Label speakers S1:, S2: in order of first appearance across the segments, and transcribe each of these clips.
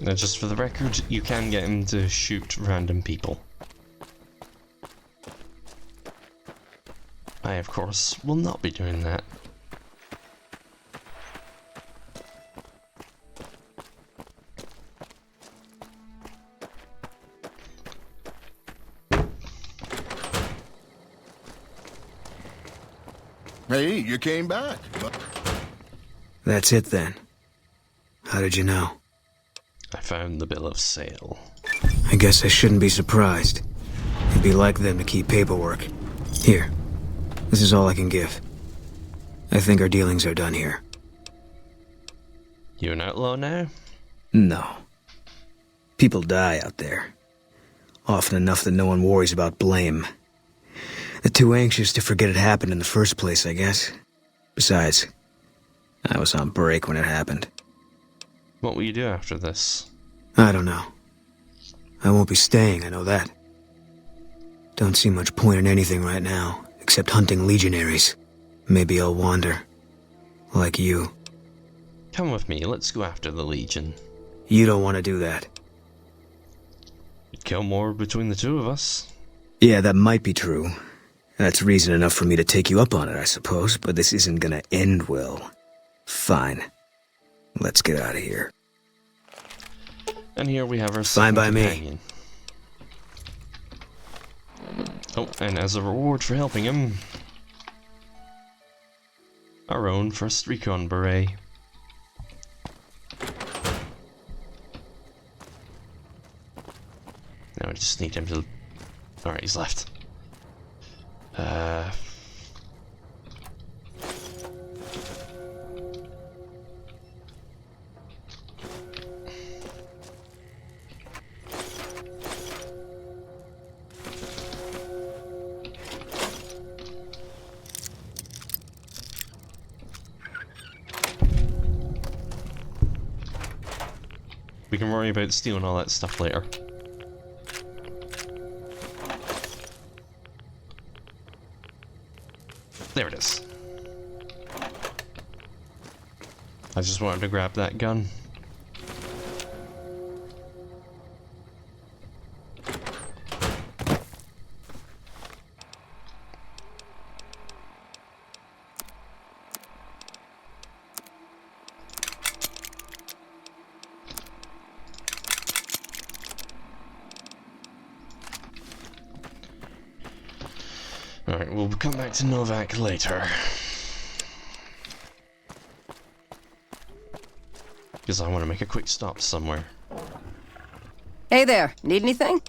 S1: Now, just for the record, you can get him to shoot random people. I, of course, will not be doing that.
S2: Hey, you came back.
S3: That's it then. How did you know?
S1: I found the bill of sale.
S3: I guess I shouldn't be surprised. It'd be like them to keep paperwork. Here. This is all I can give. I think our dealings are done here.
S1: You an outlaw now?
S3: No. People die out there. Often enough that no one worries about blame. They're too anxious to forget it happened in the first place, I guess. Besides, I was on break when it happened.
S1: What will you do after this?
S3: I don't know. I won't be staying, I know that. Don't see much point in anything right now, except hunting legionaries. Maybe I'll wander. Like you.
S1: Come with me, let's go after the Legion.
S3: You don't want to do that.
S1: You'd kill more between the two of us.
S3: Yeah, that might be true. That's reason enough for me to take you up on it, I suppose, but this isn't gonna end well. Fine. Let's get out of here.
S1: And here we have our
S3: Fine by
S1: companion.
S3: me.
S1: Oh, and as a reward for helping him, our own first recon beret. Now I just need him to... Alright, he's left. We can worry about stealing all that stuff later. There it is. I just wanted to grab that gun. Alright, we'll come back to NVAC later. Because I want to make a quick stop somewhere.
S4: Hey there, need anything?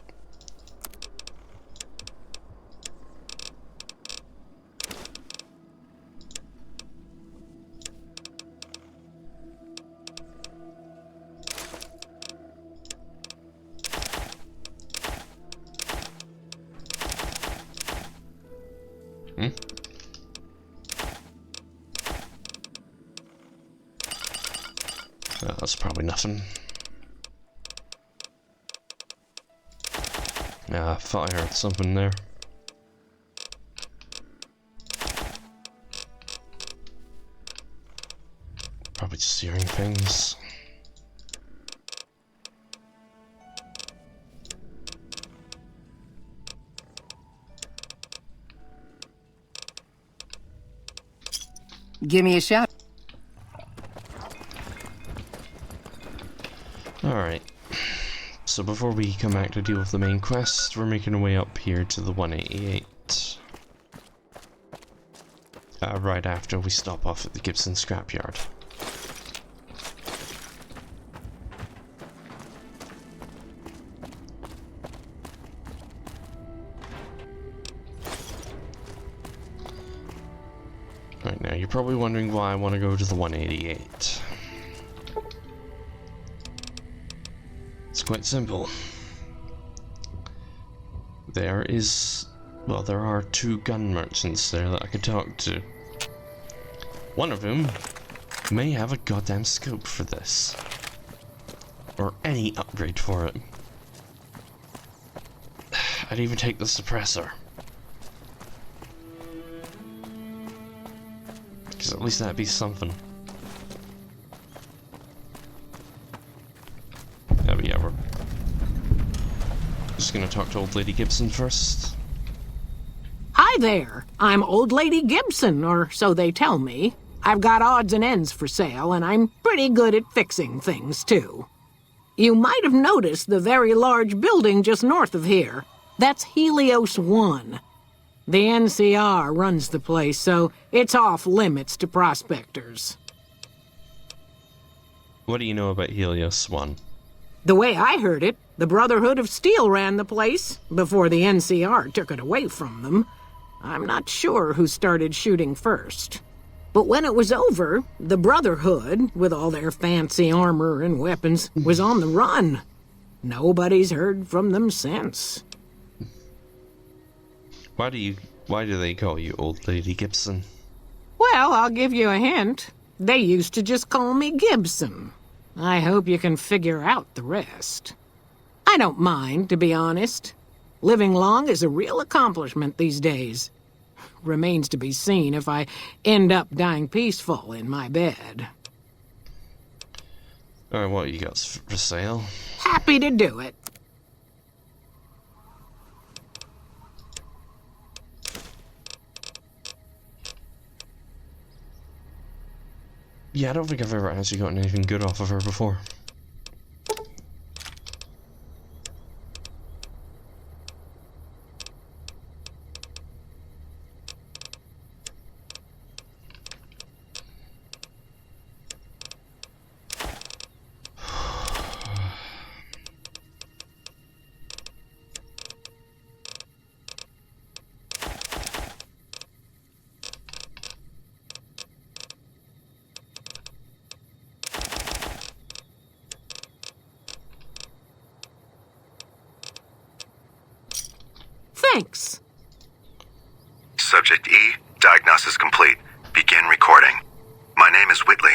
S1: That's probably nothing. Yeah, I thought I heard something there. Probably just hearing things.
S4: Give me a shout.
S1: Alright, so before we come back to deal with the main quest, we're making our way up here to the 188. Right after we stop off at the Gibson scrapyard. Right, now you're probably wondering why I want to go to the 188. It's quite simple. There are two gun merchants there that I could talk to. One of whom may have a goddamn scope for this. Or any upgrade for it. I'd even take the suppressor. Because at least that'd be something. Just gonna talk to old lady Gibson first.
S5: Hi there. I'm Old Lady Gibson, or so they tell me. I've got odds and ends for sale, and I'm pretty good at fixing things, too. You might have noticed the very large building just north of here. That's Helios 1. The NCR runs the place, so it's off limits to prospectors.
S1: What do you know about Helios 1?
S5: The way I heard it, the Brotherhood of Steel ran the place before the NCR took it away from them. I'm not sure who started shooting first. But when it was over, the Brotherhood, with all their fancy armor and weapons, was on the run. Nobody's heard from them since.
S1: Why do they call you Old Lady Gibson?
S5: Well, I'll give you a hint. They used to just call me Gibson. I hope you can figure out the rest. I don't mind, to be honest. Living long is a real accomplishment these days. Remains to be seen if I end up dying peaceful in my bed.
S1: Alright, what you got for sale?
S5: Happy to do it.
S1: Yeah, I don't think I've ever actually gotten anything good off of her before.
S5: Thanks.
S6: Subject E, diagnosis complete. Begin recording. My name is Whitley.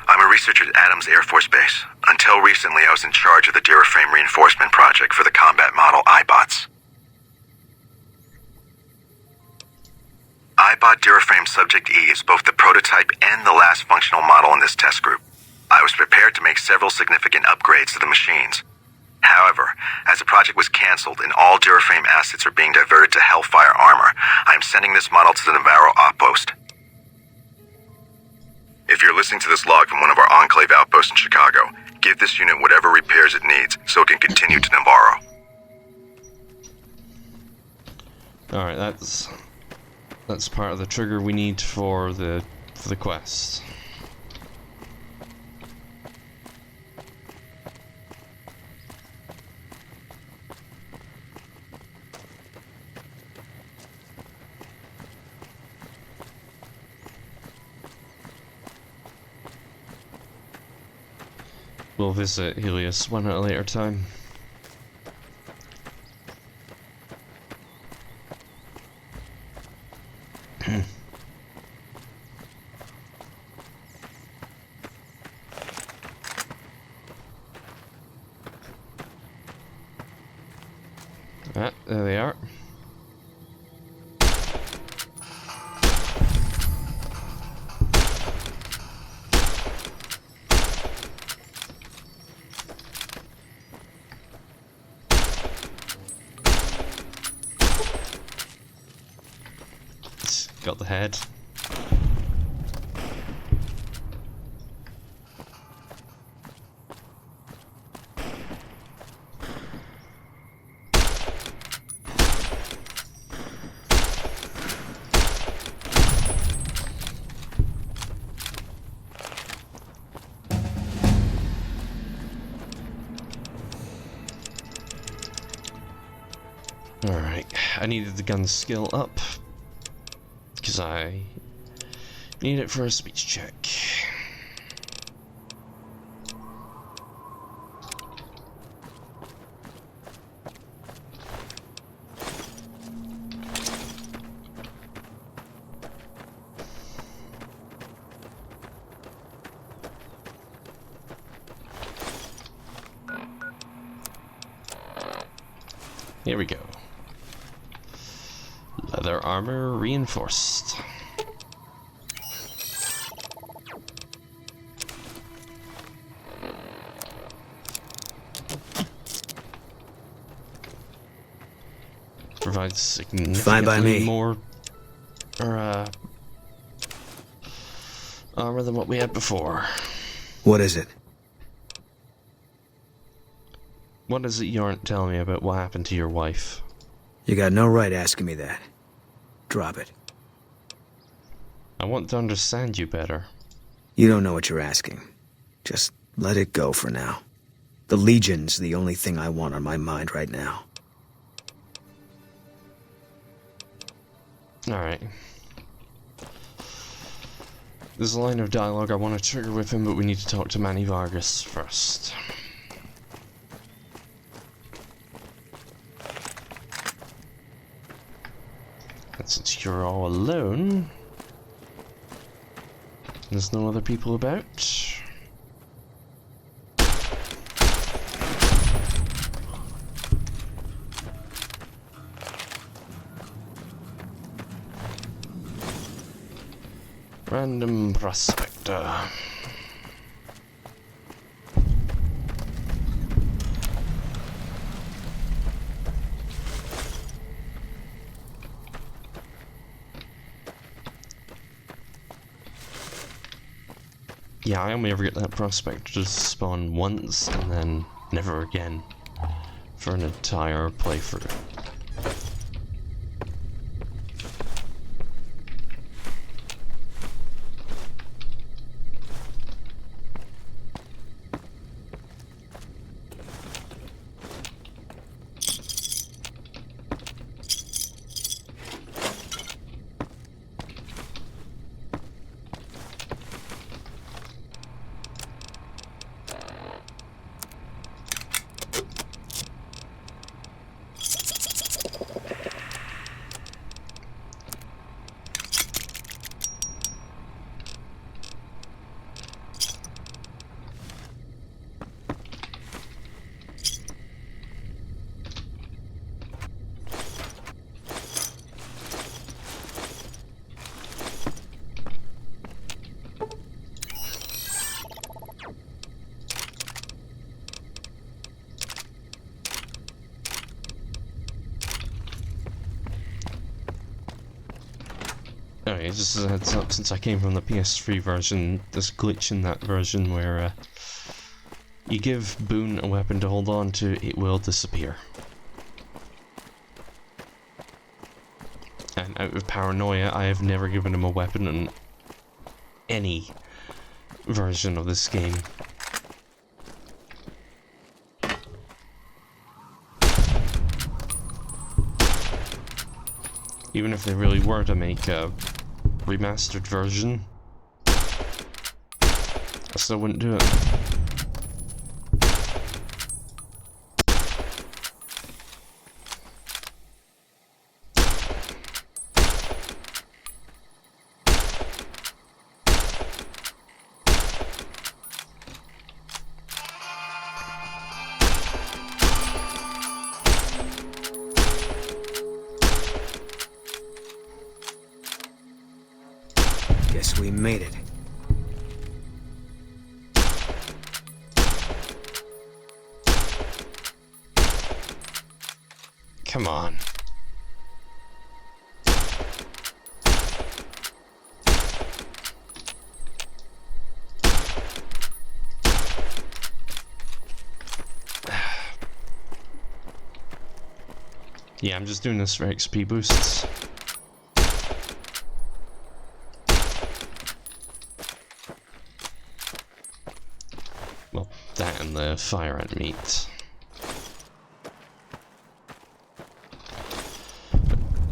S6: I'm a researcher at Adams Air Force Base. Until recently, I was in charge of the Duraframe Reinforcement Project for the combat model iBots. iBot Duraframe Subject E is both the prototype and the last functional model in this test group. I was prepared to make several significant upgrades to the machines. However, as the project was cancelled and all Duraframe assets are being diverted to Hellfire armor, I am sending this model to the Navarro outpost. If you're listening to this log from one of our Enclave outposts in Chicago, give this unit whatever repairs it needs so it can continue to Navarro.
S1: Alright, that's part of the trigger we need for the quest. We'll visit Helios 1 at a later time. Ah, there they are. Got the head. Alright, I needed the gun skill up. Because I need it for a speech check. Here we go. Leather armor reinforced. provides
S3: Fine by
S1: significantly
S3: me.
S1: more armor than what we had before.
S3: What is it?
S1: What is it you aren't telling me about what happened to your wife?
S3: You got no right asking me that. Drop it.
S1: I want to understand you better.
S3: You don't know what you're asking. Just let it go for now. The Legion's the only thing I want on my mind right now.
S1: Alright. There's a line of dialogue I want to trigger with him, but we need to talk to Manny Vargas first. And since you're all alone, there's no other people about. Random prospector. Yeah, I only ever get that prospector to spawn once and then never again for an entire playthrough. Anyway, just as a heads up, since I came from the PS3 version, there's a glitch in that version where you give Boone a weapon to hold on to, it will disappear. And out of paranoia, I have never given him a weapon in any version of this game. Even if they really were to make a remastered version, I still wouldn't do it.
S3: Guess we made it.
S1: Come on. Yeah, I'm just doing this for XP boosts. Well, that and the fire ant meat.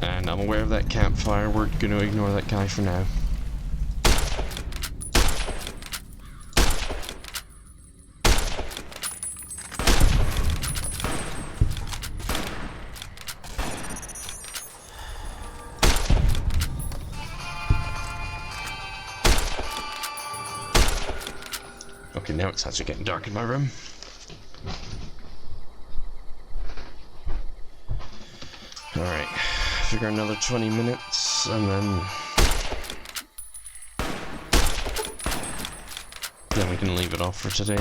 S1: And I'm aware of that campfire, we're gonna ignore that guy for now. Okay, now it's actually getting dark in my room. Alright, figure another 20 minutes and then we can leave it off for today.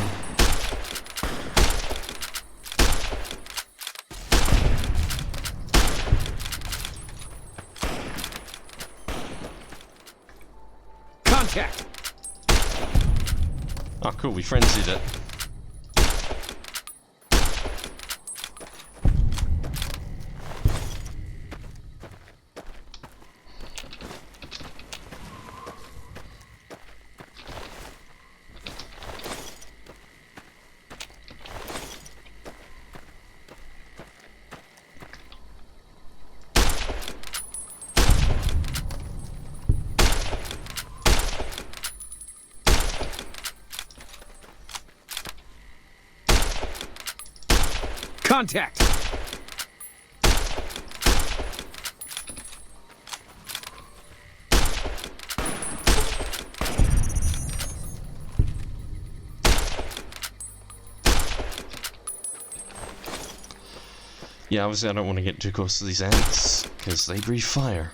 S3: Contact!
S1: Oh, cool, we frenzied it.
S3: Contact!
S1: Yeah, obviously I don't want to get too close to these ants, because they breathe fire.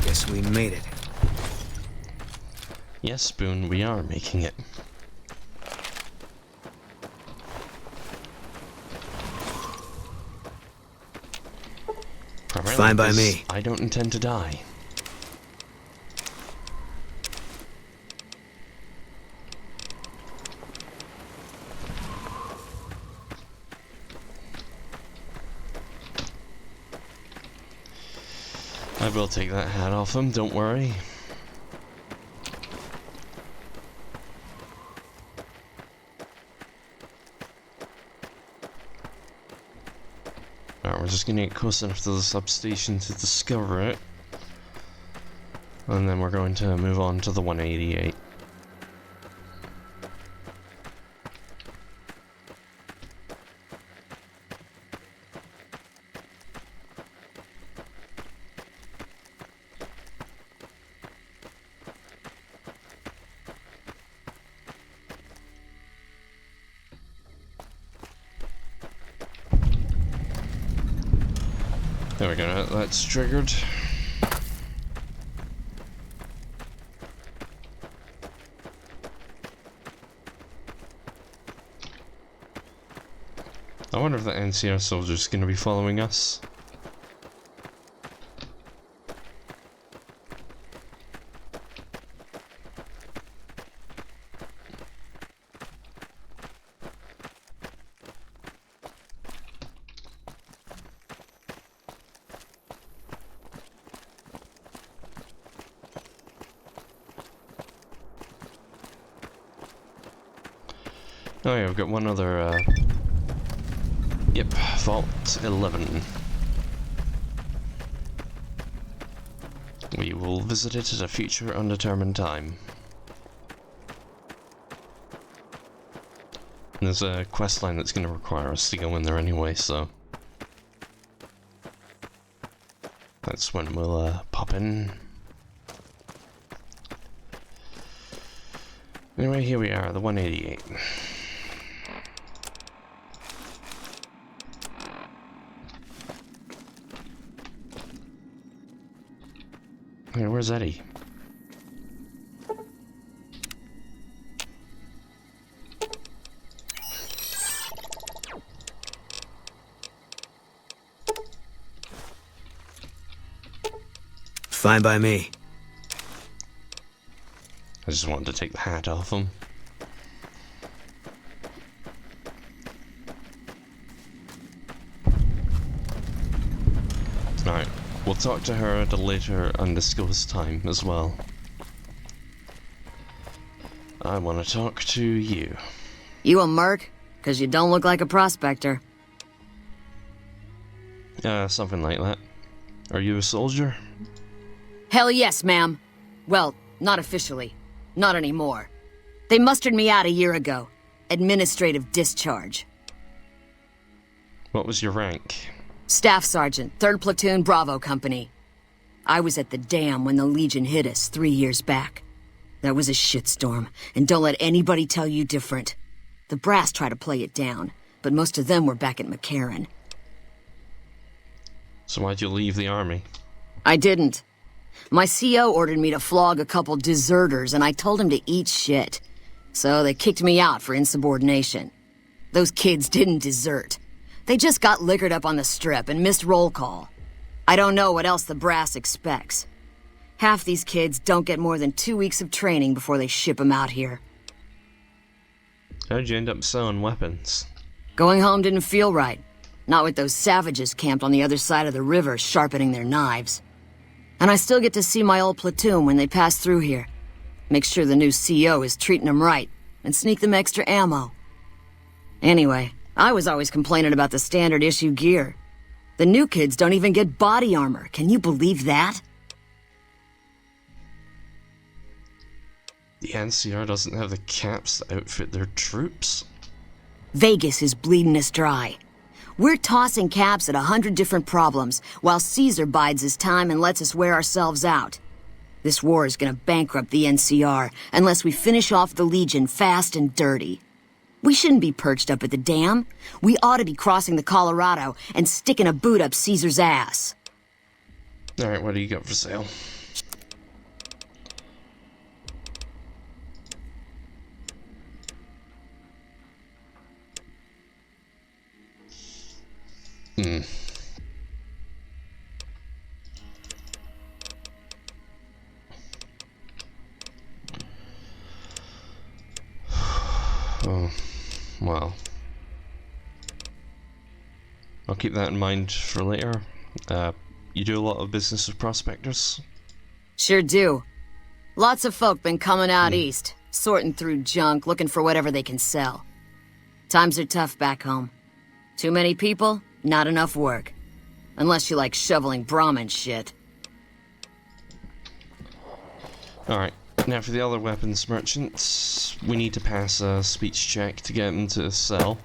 S3: Guess we made it.
S1: Yes, Spoon, we are making it. Primarily
S3: Fine by
S1: because
S3: me.
S1: I don't intend to die. I will take that hat off him, don't worry. Alright, we're just gonna get close enough to the substation to discover it. And then we're going to move on to the 188. There we go, that's triggered. I wonder if the NCR soldier's gonna be following us. Oh yeah, we've got one other, yep, Vault 11. We will visit it at a future undetermined time. And there's a quest line that's going to require us to go in there anyway, so... that's when we'll, pop in. Anyway, here we are, the 188. Hey, where's Eddie?
S3: Fine by me.
S1: I just wanted to take the hat off him. Alright, we'll talk to her at a later undisclosed time as well. I want to talk to you.
S7: You a merc? 'Cause you don't look like a prospector.
S1: Something like that. Are you a soldier?
S7: Hell yes, ma'am. Well, not officially. Not anymore. They mustered me out a year ago. Administrative discharge.
S1: What was your rank?
S7: Staff Sergeant, 3rd Platoon Bravo Company. I was at the dam when the Legion hit us 3 years back. That was a shitstorm, and don't let anybody tell you different. The brass tried to play it down, but most of them were back at McCarran.
S1: So why'd you leave the army?
S7: I didn't. My CO ordered me to flog a couple deserters, and I told him to eat shit. So they kicked me out for insubordination. Those kids didn't desert. They just got liquored up on the strip and missed roll call. I don't know what else the brass expects. Half these kids don't get more than 2 weeks of training before they ship them out here.
S1: How'd you end up selling weapons?
S7: Going home didn't feel right. Not with those savages camped on the other side of the river sharpening their knives. And I still get to see my old platoon when they pass through here. Make sure the new CO is treating them right, and sneak them extra ammo. Anyway, I was always complaining about the standard issue gear. The new kids don't even get body armor. Can you believe that?
S1: The NCR doesn't have the caps to outfit their troops?
S7: Vegas is bleeding us dry. We're tossing caps at 100 different problems, while Caesar bides his time and lets us wear ourselves out. This war is gonna bankrupt the NCR unless we finish off the Legion fast and dirty. We shouldn't be perched up at the dam. We ought to be crossing the Colorado and sticking a boot up Caesar's ass.
S1: Alright, what do you got for sale? Oh, well. I'll keep that in mind for later. You do a lot of business with prospectors?
S7: Sure do. Lots of folk been coming out east, sorting through junk, looking for whatever they can sell. Times are tough back home. Too many people, not enough work. Unless you like shoveling Brahmin shit.
S1: Alright, now for the other weapons merchants, we need to pass a speech check to get into the cell.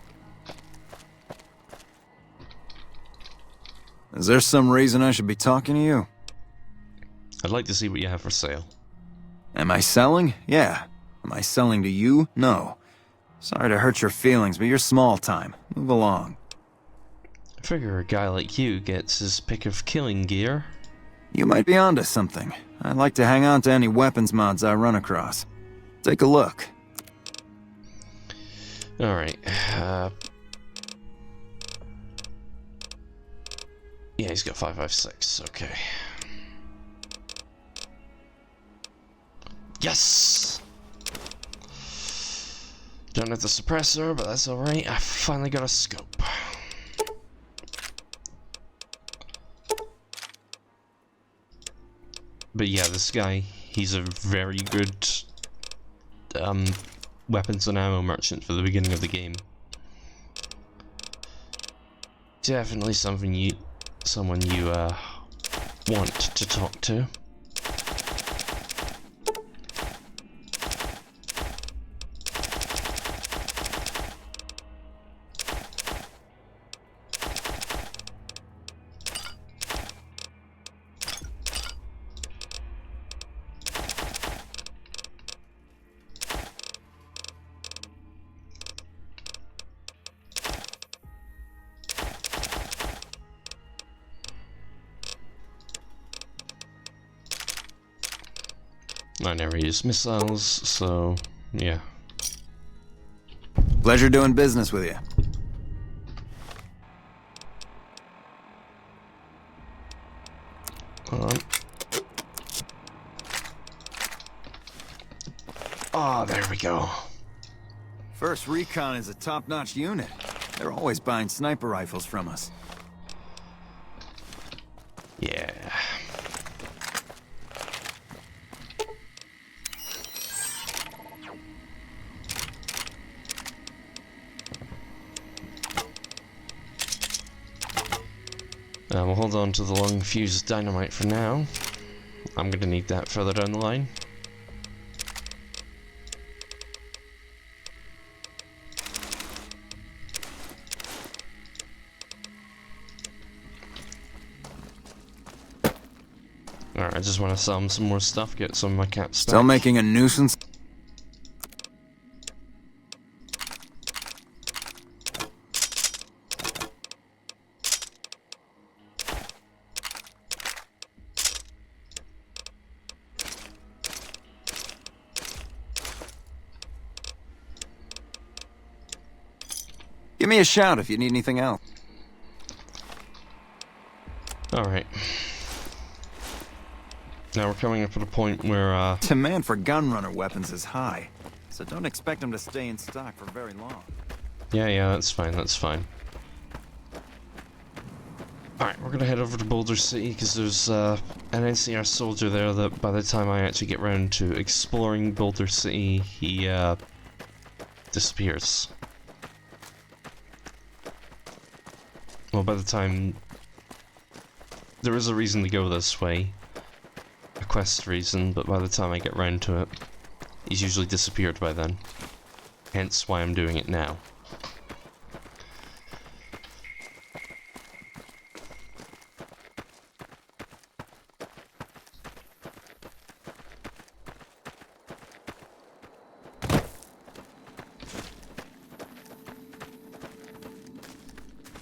S8: Is there some reason I should be talking to you?
S1: I'd like to see what you have for sale.
S8: Am I selling? Yeah. Am I selling to you? No. Sorry to hurt your feelings, but you're small time. Move along.
S1: I figure a guy like you gets his pick of killing gear.
S8: You might be onto something. I'd like to hang on to any weapons mods I run across. Take a look.
S1: Alright, yeah, he's got 556, okay. Yes! Don't have the suppressor, but that's alright. I finally got a scope. But yeah, this guy, he's a very good weapons and ammo merchant for the beginning of the game. Definitely someone you want to talk to. I never use missiles, so yeah.
S8: Pleasure doing business with you.
S1: Hold on. Oh, there we go.
S8: First Recon is a top-notch unit. They're always buying sniper rifles from us.
S1: Yeah. We'll hold on to the long fuse dynamite for now. I'm gonna need that further down the line. Alright, I just want to sell him some more stuff, get some of my caps
S8: Still
S1: back.
S8: making a nuisance? Give me a shout if you need anything else.
S1: Alright. Now we're coming up at a point where,
S8: Demand for gunrunner weapons is high, so don't expect them to stay in stock for very long.
S1: Yeah, that's fine, that's fine. Alright, we're gonna head over to Boulder City, because there's, an NCR soldier there that by the time I actually get round to exploring Boulder City, he, disappears. Well, by the time... There is a reason to go this way. A quest reason, but by the time I get round to it, he's usually disappeared by then. Hence why I'm doing it now.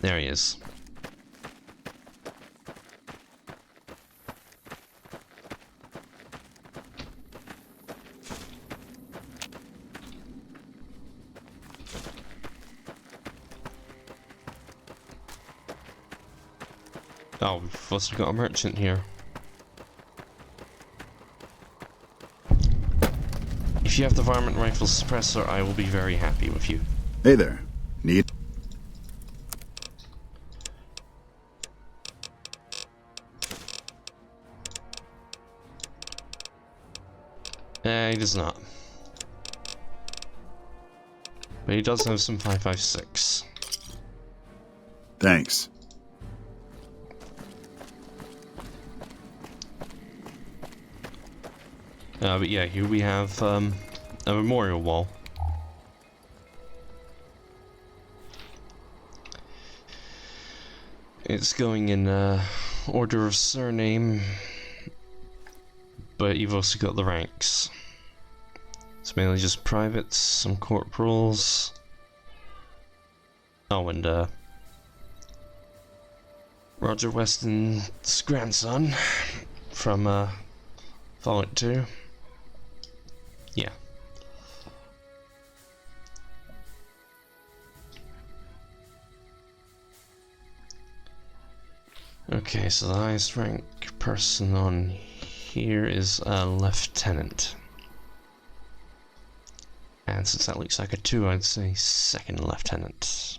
S1: There he is. Oh, we've also got a merchant here. If you have the varmint rifle suppressor, I will be very happy with you.
S2: Hey there. Need?
S1: He does not. But he does have some 5.56.
S2: Thanks.
S1: But yeah, here we have a memorial wall. It's going in order of surname, but you've also got the ranks. It's mainly just privates, some corporals. Oh, and Roger Weston's grandson from Fallout 2. Yeah. Okay, so the highest rank person on here is a lieutenant. And since that looks like a 2, I'd say second lieutenant.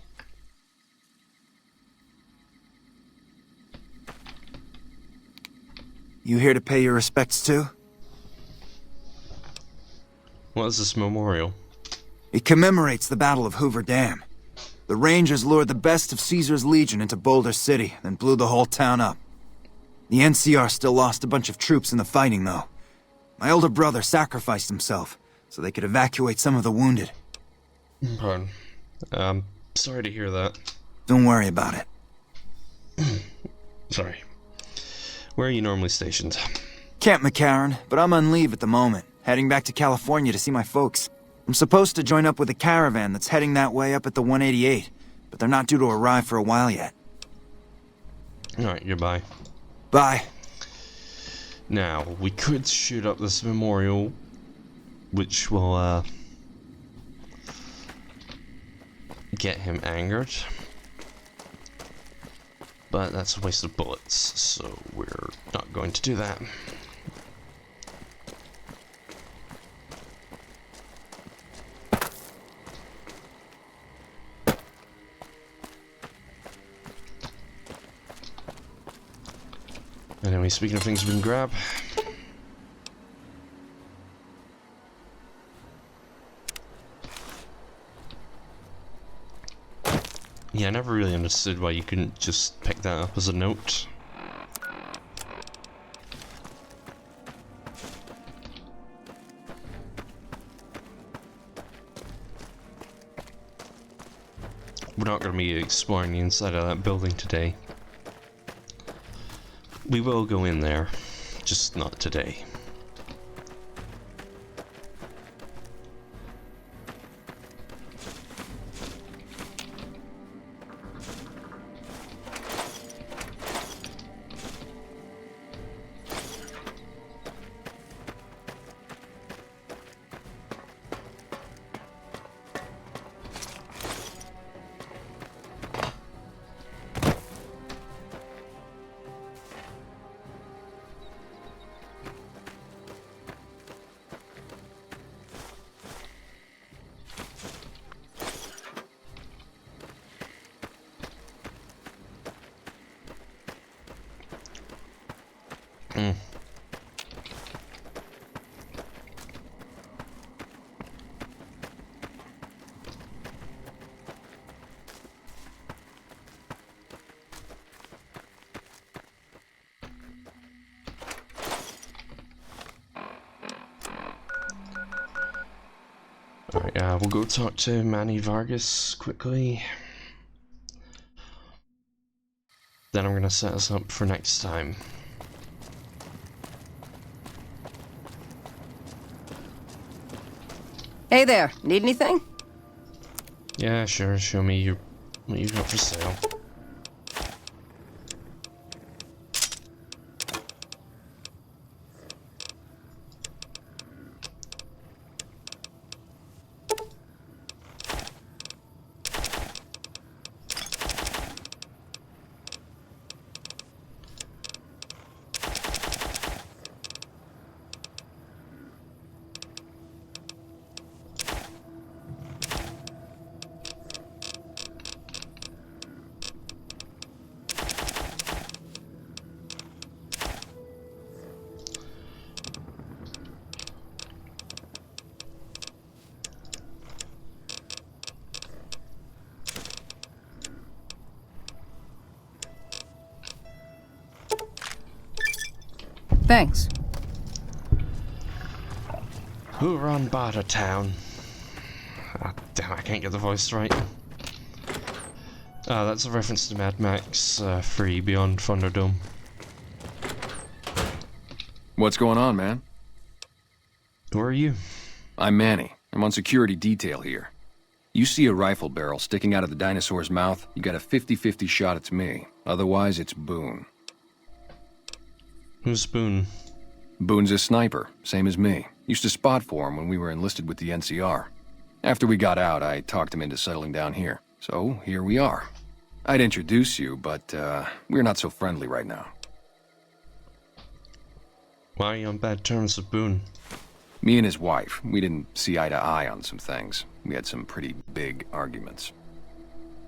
S8: You here to pay your respects too?
S1: What is this memorial?
S8: It commemorates the Battle of Hoover Dam. The Rangers lured the best of Caesar's Legion into Boulder City, then blew the whole town up. The NCR still lost a bunch of troops in the fighting, though. My older brother sacrificed himself, so they could evacuate some of the wounded.
S1: Pardon. Sorry to hear that.
S8: Don't worry about it.
S1: Sorry. Where are you normally stationed?
S8: Camp McCarran, but I'm on leave at the moment, heading back to California to see my folks. I'm supposed to join up with a caravan that's heading that way up at the 188, but they're not due to arrive for a while yet.
S1: Alright, goodbye.
S8: Bye.
S1: Now, we could shoot up this memorial, which will, get him angered. But that's a waste of bullets, so we're not going to do that. Anyway, speaking of things we can grab. Yeah, I never really understood why you couldn't just pick that up as a note. We're not going to be exploring the inside of that building today. We will go in there, just not today. Alright, we'll go talk to Manny Vargas quickly. Then I'm gonna set us up for next time.
S4: Hey there, need anything?
S1: Yeah, sure, show me what you got for sale.
S4: Thanks.
S1: Who run Bada Town? Ah, damn, I can't get the voice right. That's a reference to Mad Max 3 Beyond Thunderdome.
S9: What's going on, man?
S1: Who are you?
S9: I'm Manny. I'm on security detail here. You see a rifle barrel sticking out of the dinosaur's mouth, you got a 50-50 shot it's me. Otherwise, it's Boone.
S1: Who's Boone?
S9: Boone's a sniper, same as me. Used to spot for him when we were enlisted with the NCR. After we got out, I talked him into settling down here. So, here we are. I'd introduce you, but, we're not so friendly right now.
S1: Why are you on bad terms with Boone?
S9: Me and his wife, we didn't see eye to eye on some things. We had some pretty big arguments.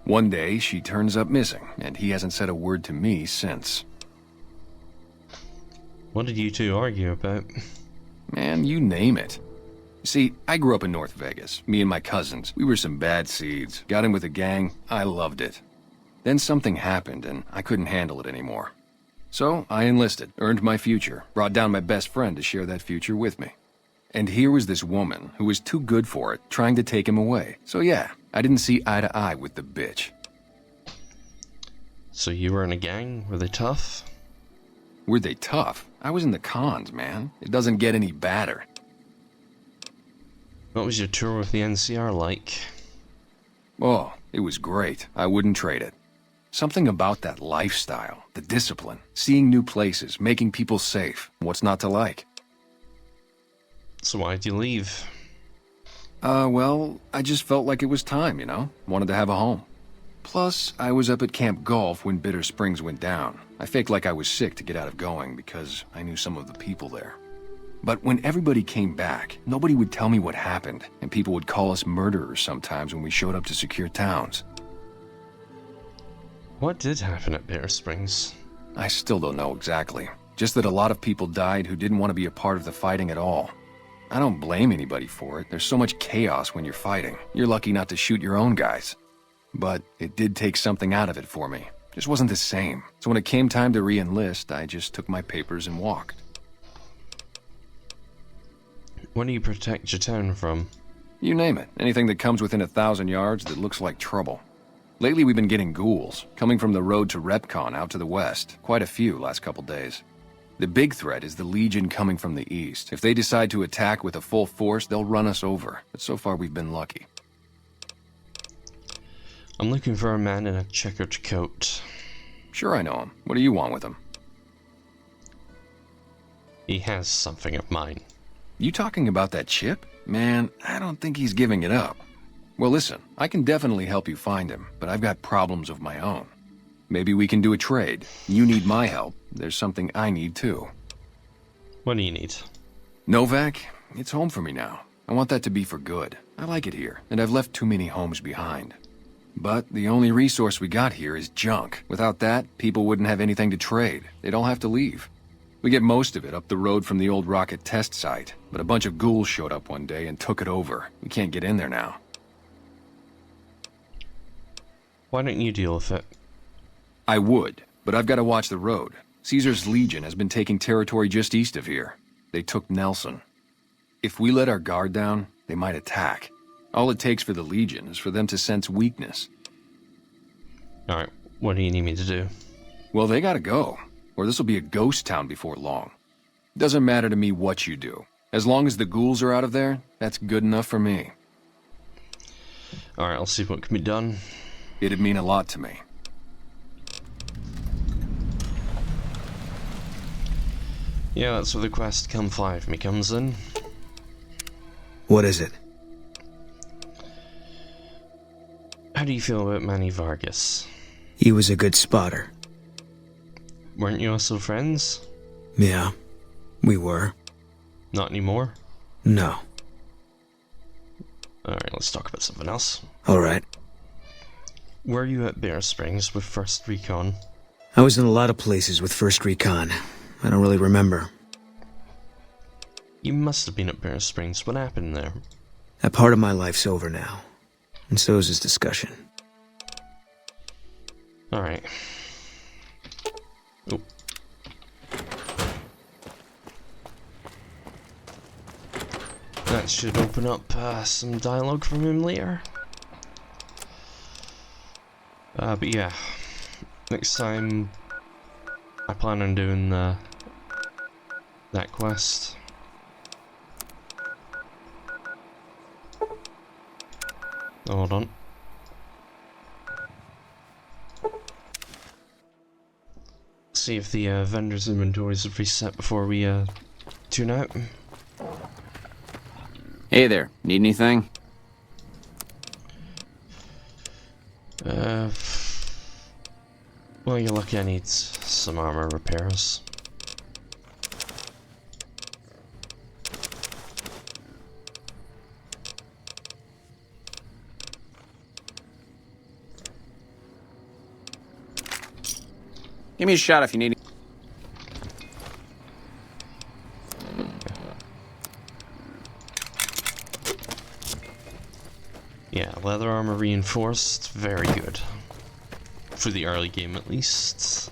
S9: One day, she turns up missing, and he hasn't said a word to me since.
S1: What did you two argue about?
S9: Man, you name it. See, I grew up in North Vegas. Me and my cousins, we were some bad seeds. Got in with a gang, I loved it. Then something happened, and I couldn't handle it anymore. So, I enlisted, earned my future, brought down my best friend to share that future with me. And here was this woman who was too good for it, trying to take him away. So yeah, I didn't see eye to eye with the bitch.
S1: So you were in a gang? Were they tough?
S9: Were they tough? I was in the cons, man. It doesn't get any badder.
S1: What was your tour with the NCR like?
S9: Oh, it was great. I wouldn't trade it. Something about that lifestyle, the discipline, seeing new places, making people safe. What's not to like?
S1: So why'd you leave?
S9: Well, I just felt like it was time, you know? Wanted to have a home. Plus, I was up at Camp Golf when Bitter Springs went down. I faked like I was sick to get out of going because I knew some of the people there. But when everybody came back, nobody would tell me what happened, and people would call us murderers sometimes when we showed up to secure towns.
S1: What did happen at Bitter Springs?
S9: I still don't know exactly. Just that a lot of people died who didn't want to be a part of the fighting at all. I don't blame anybody for it. There's so much chaos when you're fighting. You're lucky not to shoot your own guys. But it did take something out of it for me. Just wasn't the same. So when it came time to re-enlist, I just took my papers and walked.
S1: What do you protect your town from?
S9: You name it. Anything that comes within 1,000 yards that looks like trouble. Lately we've been getting ghouls, coming from the road to Repcon out to the west. Quite a few last couple days. The big threat is the Legion coming from the east. If they decide to attack with a full force, they'll run us over. But so far we've been lucky.
S1: I'm looking for a man in a checkered coat.
S9: Sure I know him. What do you want with him?
S1: He has something of mine.
S9: You talking about that chip? Man, I don't think he's giving it up. Well listen, I can definitely help you find him, but I've got problems of my own. Maybe we can do a trade. You need my help. There's something I need too.
S1: What do you need?
S9: Novak, it's home for me now. I want that to be for good. I like it here, and I've left too many homes behind. But the only resource we got here is junk. Without that, people wouldn't have anything to trade. They'd all have to leave. We get most of it up the road from the old rocket test site, but a bunch of ghouls showed up one day and took it over. We can't get in there now.
S1: Why don't you deal with it?
S9: I would, but I've got to watch the road. Caesar's Legion has been taking territory just east of here. They took Nelson. If we let our guard down, they might attack. All it takes for the Legion is for them to sense weakness.
S1: Alright, what do you need me to do?
S9: Well, they gotta go, or this will be a ghost town before long. Doesn't matter to me what you do. As long as the ghouls are out of there, that's good enough for me.
S1: Alright, I'll see what can be done.
S9: It'd mean a lot to me.
S1: Yeah, that's where the quest Come Fly With Me comes in.
S3: What is it?
S1: How do you feel about Manny Vargas?
S3: He was a good spotter.
S1: Weren't you also friends?
S3: Yeah, we were.
S1: Not anymore?
S3: No.
S1: Alright, let's talk about something else.
S3: Alright.
S1: Were you at Bear Springs with 1st Recon?
S3: I was in a lot of places with 1st Recon. I don't really remember.
S1: You must have been at Bear Springs. What happened there?
S3: That part of my life's over now. And so is this discussion.
S1: Alright. Oh. That should open up some dialogue from him later. But yeah, next time I plan on doing that quest. Hold on. See if the vendor's inventories are reset before we tune out.
S10: Hey there, need anything?
S1: Well, you're lucky I need some armor repairs.
S10: Give me a shot if you need.
S1: Yeah, leather armor reinforced, very good. For the early game at least.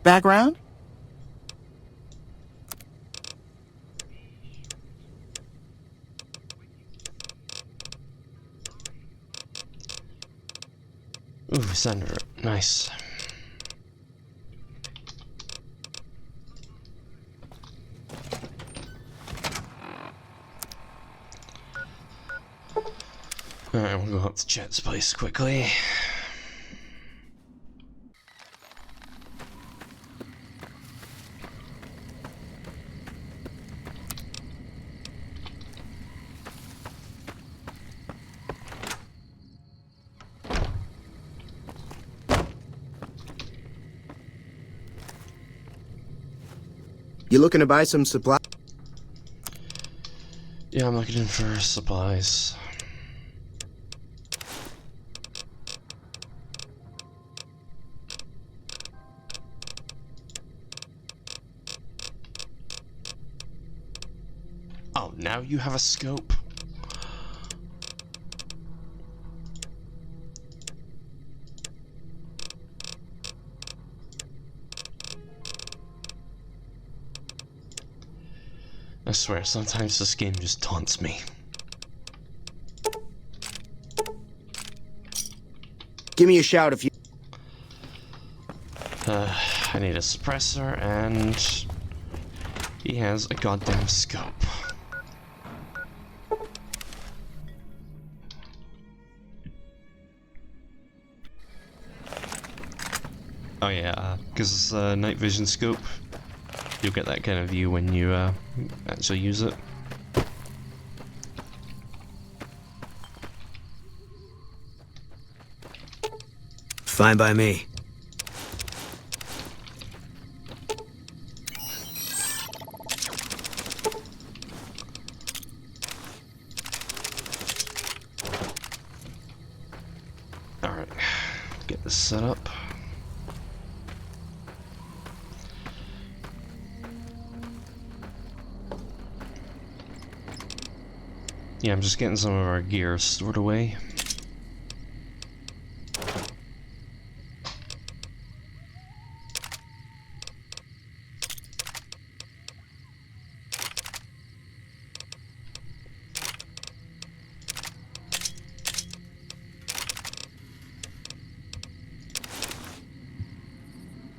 S11: Background?
S1: Ooh, Senator, nice. Alright, we'll go up to Jet's place quickly.
S11: You looking to buy some supply?
S1: Yeah, I'm looking in for supplies. Oh, now you have a scope? I swear, sometimes this game just taunts me.
S11: Give me a shout if you...
S1: I need a suppressor, and he has a goddamn scope. Oh yeah, because it's a night vision scope. You'll get that kind of view when you actually use it.
S3: Fine by me.
S1: this set up. Yeah, I'm just getting some of our gear stored away.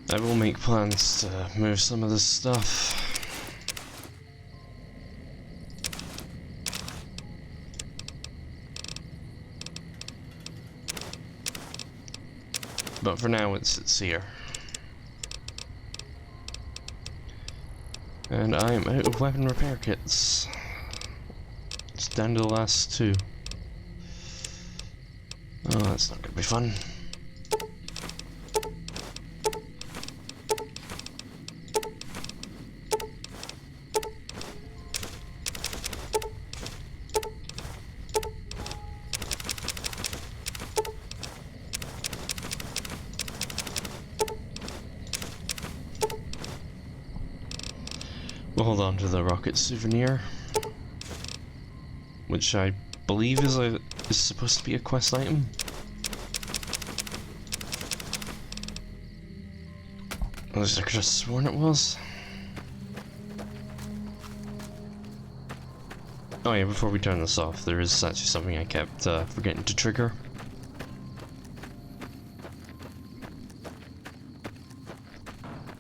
S1: I will make plans to move some of this stuff. But for now, it sits here. And I'm out of weapon repair kits. It's down to the last 2. Oh, that's not gonna be fun. We'll hold on to the rocket souvenir, which I believe is supposed to be a quest item. At least I could have sworn it was. Oh yeah, before we turn this off, there is actually something I kept forgetting to trigger.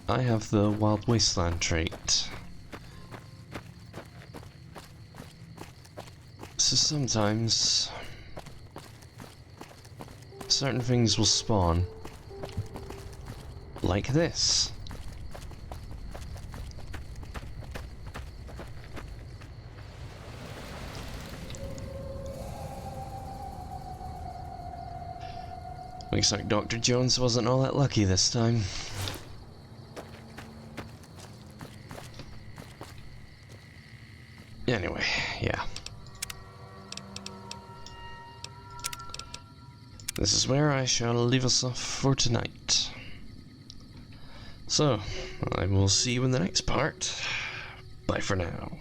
S1: I have the Wild Wasteland trait. So sometimes certain things will spawn like this. Looks like Dr. Jones wasn't all that lucky this time. Anyway, yeah. This is where I shall leave us off for tonight. So, I will see you in the next part. Bye for now.